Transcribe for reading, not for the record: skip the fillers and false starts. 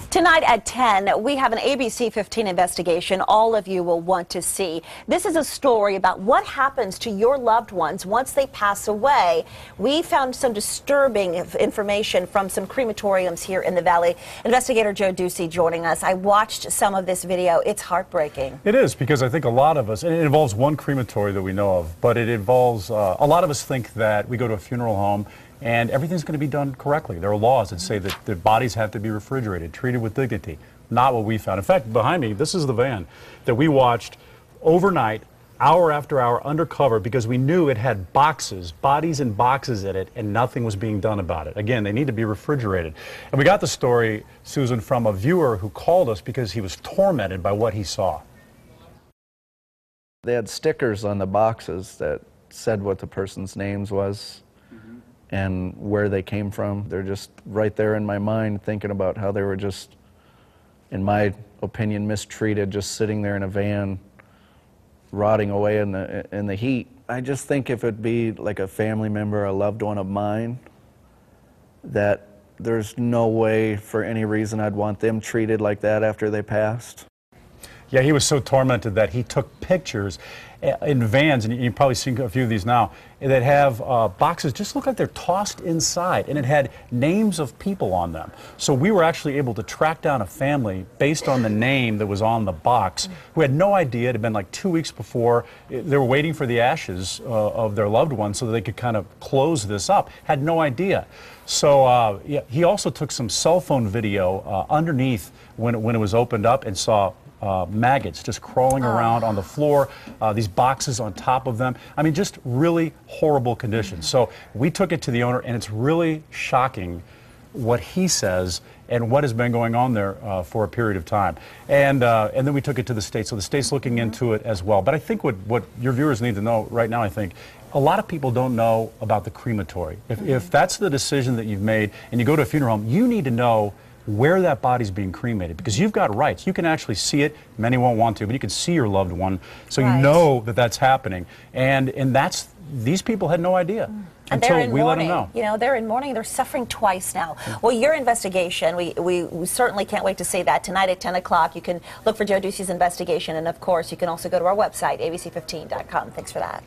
Tonight at 10, we have an ABC 15 investigation all of you will want to see. This is a story about what happens to your loved ones once they pass away. We found some disturbing information from some crematoriums here in the Valley. Investigator Joe Ducey joining us. I watched some of this video. It's heartbreaking. It is, because I think a lot of us, and it involves one crematory that we know of, but it involves, a lot of us think that we go to a funeral home and everything's going to be done correctly. There are laws that say that the bodies have to be refrigerated, treated with dignity. Not what we found. In fact, behind me, this is the van that we watched overnight, hour after hour, undercover, because we knew it had boxes, bodies and boxes in it, and nothing was being done about it. Again, they need to be refrigerated. And we got the story, Susan, from a viewer who called us because he was tormented by what he saw. They had stickers on the boxes that said what the person's names was and where they came from. They're just right there in my mind, thinking about how they were just, in my opinion, mistreated, just sitting there in a van, rotting away in the heat. I just think if it'd be like a family member, a loved one of mine, that there's no way for any reason I'd want them treated like that after they passed. Yeah, he was so tormented that he took pictures in vans, and you've probably seen a few of these now, that have boxes just look like they're tossed inside, and it had names of people on them. So we were actually able to track down a family based on the name that was on the box, who had no idea. It had been like 2 weeks before. They were waiting for the ashes of their loved one so that they could kind of close this up. Had no idea. So yeah, he also took some cell phone video underneath when it was opened up, and saw maggots just crawling around on the floor, these boxes on top of them. I mean, just really horrible conditions. So we took it to the owner, and it's really shocking what he says and what has been going on there for a period of time. And then we took it to the state, so the state's looking into it as well. But I think what your viewers need to know right now, I think, a lot of people don't know about the crematory. If that's the decision that you've made and you go to a funeral home, you need to know where that body's being cremated, because you've got rights. You can actually see it. Many won't want to, but you can see your loved one, so you know that that's happening. And these people had no idea until we let them know. You know, they're in mourning. They're suffering twice now. Well, your investigation, we certainly can't wait to see that tonight at 10 o'clock. You can look for Joe Ducey's investigation, and of course, you can also go to our website, abc15.com. Thanks for that.